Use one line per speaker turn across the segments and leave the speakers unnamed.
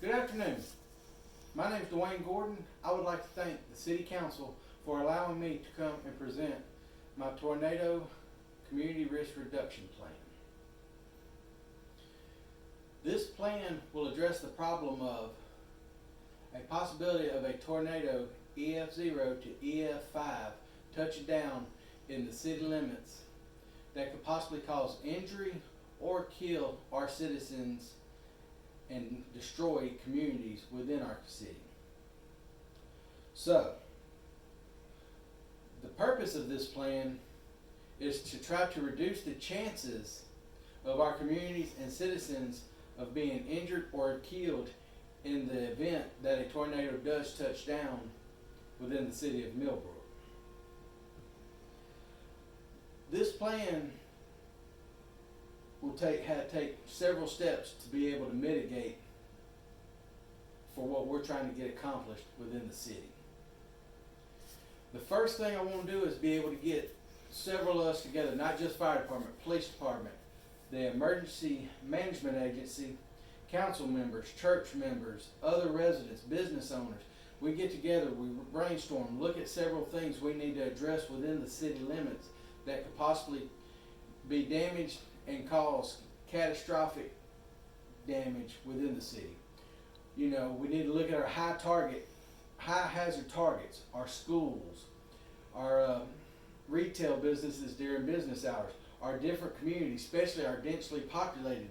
Good afternoon. My name is Dwayne Gordon. I would like to thank the City Council for allowing me to come and present my tornado community risk reduction plan. This plan will address the problem of a possibility of a tornado EF0 to EF5 touching down in the city limits that could possibly cause injury or kill our citizens and destroy communities within our city. So, the purpose of this plan is to try to reduce the chances of our communities and citizens of being injured or killed in the event that a tornado does touch down within the city of Millbrook. This plan will take several steps to be able to mitigate for what we're trying to get accomplished within the city. The first thing I want to do is be able to get several of us together, not just fire department, police department, the emergency management agency, council members, church members, other residents, business owners. We get together, we brainstorm, look at several things we need to address within the city limits that could possibly be damaged and cause catastrophic damage within the city. You know, we need to look at our high hazard targets, our schools, our retail businesses during business hours, our different communities, especially our densely populated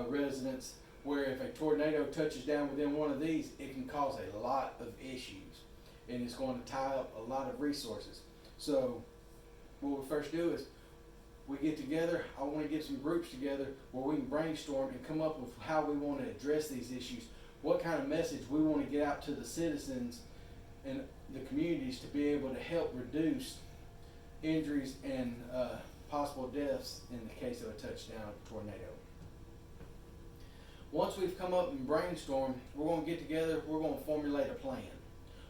residents, where if a tornado touches down within one of these, it can cause a lot of issues and it's going to tie up a lot of resources. So what we first do is we get together. I want to get some groups together where we can brainstorm and come up with how we want to address these issues, what kind of message we want to get out to the citizens and the communities to be able to help reduce injuries and possible deaths in the case of a touchdown tornado. Once we've come up and brainstormed, we're going to get together, we're going to formulate a plan.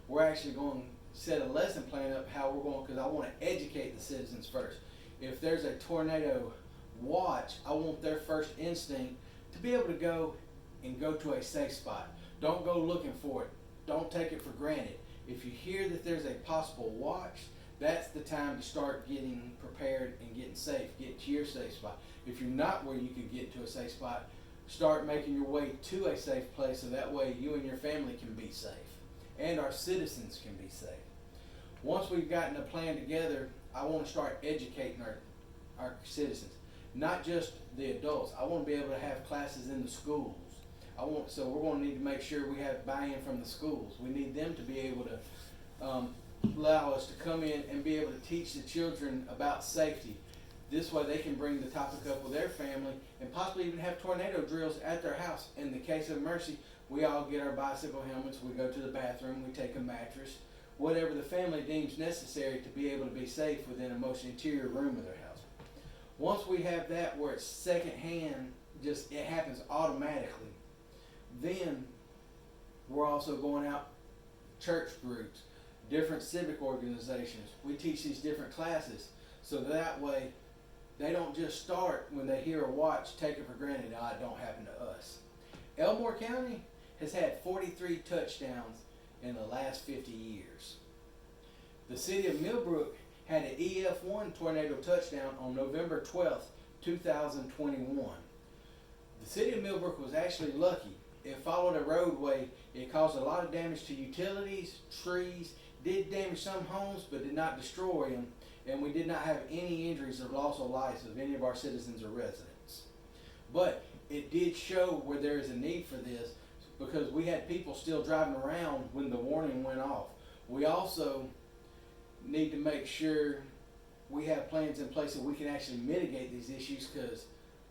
We're actually going to set a lesson plan up how we're going, because I want to educate the citizens first. If there's a tornado watch, I want their first instinct to be able to go to a safe spot. Don't go looking for it. Don't take it for granted. If you hear that there's a possible watch, that's the time to start getting prepared and getting safe, get to your safe spot. If you're not where you could get to a safe spot, start making your way to a safe place so that way you and your family can be safe and our citizens can be safe. Once we've gotten a plan together, I want to start educating our citizens, not just the adults. I want to be able to have classes in the schools. So we're going to need to make sure we have buy-in from the schools. We need them to be able to allow us to come in and be able to teach the children about safety. This way they can bring the topic up with their family and possibly even have tornado drills at their house. In the case of emergency, we all get our bicycle helmets, we go to the bathroom, we take a mattress, whatever the family deems necessary to be able to be safe within a most interior room of their house. Once we have that where it's second hand, just it happens automatically, then we're also going out, church groups, different civic organizations. We teach these different classes so that way they don't just start when they hear a watch, take it for granted, it don't happen to us. Elmore County has had 43 touchdowns in the last 50 years. The city of Millbrook had an EF1 tornado touchdown on November 12th, 2021. The city of Millbrook was actually lucky. It followed a roadway. It caused a lot of damage to utilities, trees, did damage some homes, but did not destroy them. And we did not have any injuries or loss of lives of any of our citizens or residents. But it did show where there is a need for this, because we had people still driving around when the warning went off. We also need to make sure we have plans in place so we can actually mitigate these issues, because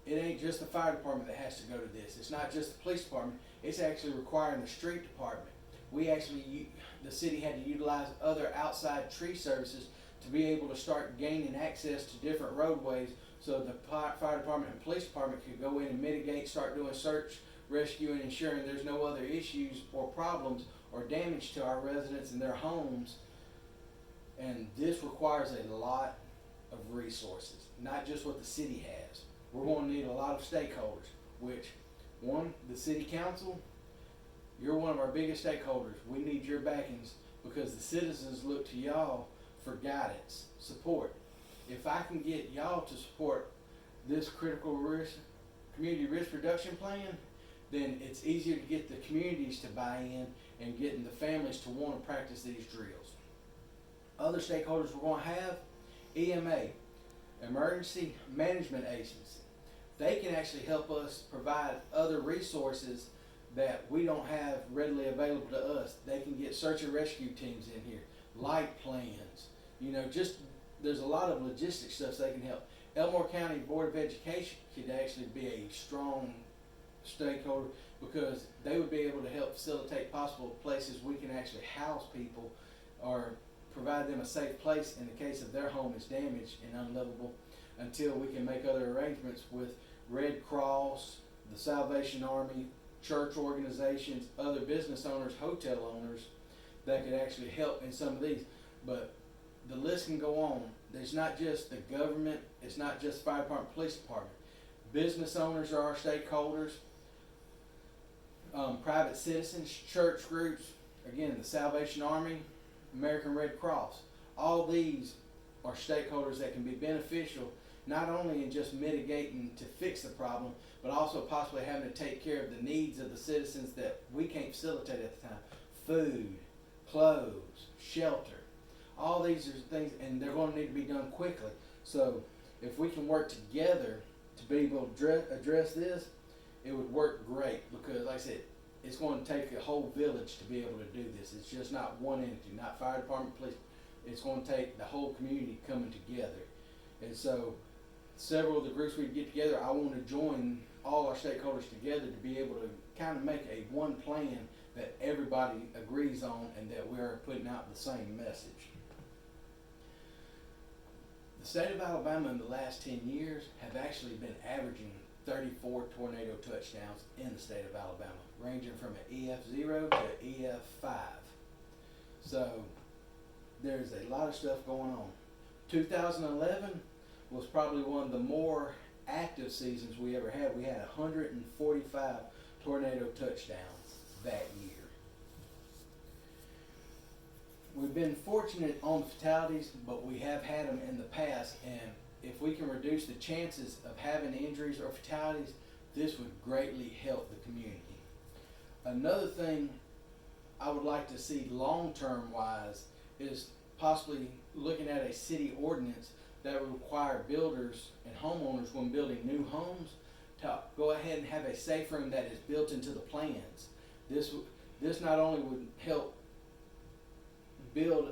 it ain't just the fire department that has to go to this. It's not just the police department. It's actually requiring the street department. The city had to utilize other outside tree services to be able to start gaining access to different roadways so the fire department and police department could go in and mitigate, start doing search, rescue, and ensuring there's no other issues or problems or damage to our residents and their homes. And this requires a lot of resources, not just what the city has. We're going to need a lot of stakeholders, which one, the city council, You're one of our biggest stakeholders. We need your backings because the citizens look to y'all for guidance, support. If I can get y'all to support this critical risk, community risk reduction plan, then it's easier to get the communities to buy in and getting the families to want to practice these drills. Other stakeholders we're going to have, EMA, Emergency Management Agency. They can actually help us provide other resources that we don't have readily available to us. They can get search and rescue teams in here, light plans, just there's a lot of logistics stuff they can help. Elmore County Board of Education could actually be a strong stakeholder because they would be able to help facilitate possible places we can actually house people or provide them a safe place in the case of their home is damaged and unlivable until we can make other arrangements with Red Cross, the Salvation Army, church organizations, other business owners, hotel owners that could actually help in some of these. But the list can go on. There's not just the government, it's not just fire department, police department. Business owners are our stakeholders, private citizens, church groups, again, the Salvation Army, American Red Cross. All these are stakeholders that can be beneficial, not only in just mitigating to fix the problem, but also possibly having to take care of the needs of the citizens that we can't facilitate at the time. Food, clothes, shelter. All these are things, and they're going to need to be done quickly. So if we can work together to be able to address this, it would work great because, like I said, it's going to take a whole village to be able to do this. It's just not one entity, not fire department, police. It's going to take the whole community coming together. And so several of the groups we get together, I want to join all our stakeholders together to be able to kind of make a one plan that everybody agrees on and that we're putting out the same message. The state of Alabama in the last 10 years have actually been averaging 34 tornado touchdowns in the state of Alabama, ranging from an EF0 to EF5. So there's a lot of stuff going on. 2011 was probably one of the more active seasons we ever had. We had 145 tornado touchdowns that year. We've been fortunate on fatalities, but we have had them in the past, and if we can reduce the chances of having injuries or fatalities, this would greatly help the community. Another thing I would like to see long-term wise is possibly looking at a city ordinance that would require builders and homeowners when building new homes to go ahead and have a safe room that is built into the plans. This not only would help build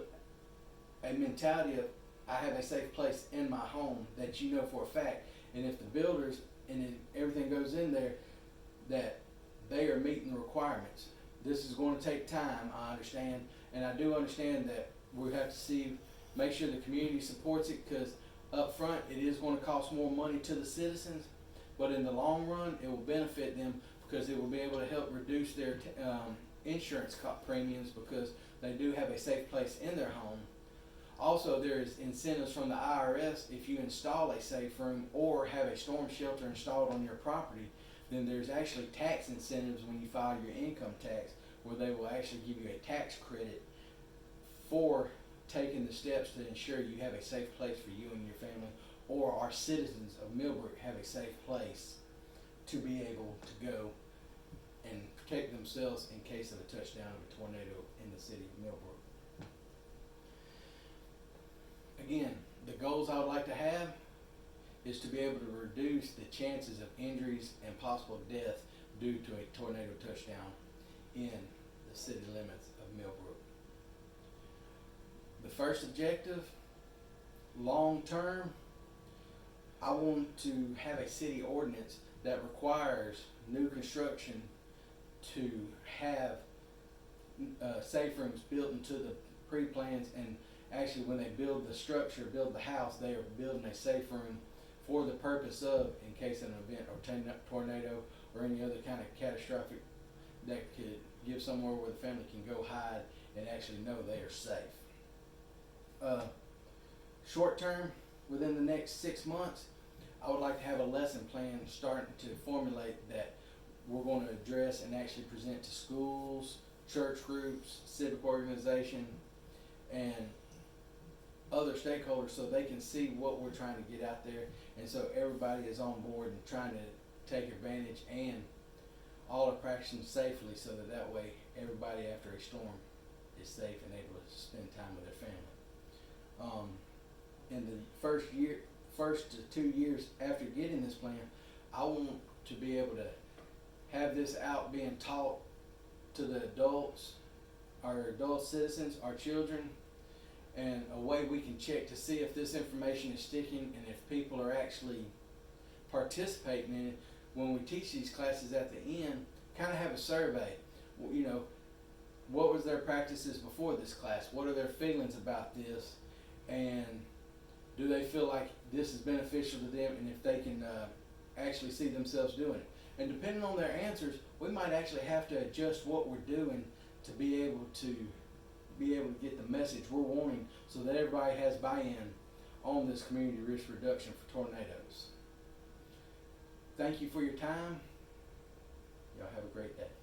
a mentality of I have a safe place in my home that you know for a fact, and if the builders and everything goes in there that they are meeting the requirements. This is going to take time, I understand, and I do understand that we have to make sure the community supports it, because up front it is going to cost more money to the citizens, but in the long run it will benefit them because it will be able to help reduce their insurance premiums because they do have a safe place in their home. Also, there's incentives from the IRS if you install a safe room or have a storm shelter installed on your property. Then there's actually tax incentives when you file your income tax, where they will actually give you a tax credit for taking the steps to ensure you have a safe place for you and your family, or our citizens of Millbrook have a safe place to be able to go and protect themselves in case of a touchdown of a tornado in the city of Millbrook. Again, the goals I would like to have is to be able to reduce the chances of injuries and possible death due to a tornado touchdown in the city limits of Millbrook. The first objective, long term, I want to have a city ordinance that requires new construction to have safe rooms built into the pre-plans, and actually when they build the structure, build the house, they are building a safe room for the purpose of, in case of an event or tornado or any other kind of catastrophic that could give somewhere where the family can go hide and actually know they are safe. Short term, within the next 6 months, I would like to have a lesson plan starting to formulate that we're going to address and actually present to schools, church groups, civic organization, and other stakeholders so they can see what we're trying to get out there, and so everybody is on board and trying to take advantage, and all are practicing safely so that way everybody after a storm is safe and able to spend time with their family. In the first 2 years after getting this plan, I want to be able to have this out being taught to the adults, our adult citizens, our children, and a way we can check to see if this information is sticking and if people are actually participating in it. When we teach these classes at the end, kind of have a survey. You know, what was their practices before this class? What are their feelings about this? And do they feel like this is beneficial to them, and if they can actually see themselves doing it? And depending on their answers, we might actually have to adjust what we're doing to be able to get the message we're wanting so that everybody has buy-in on this community risk reduction for tornadoes. Thank you for your time. Y'all have a great day.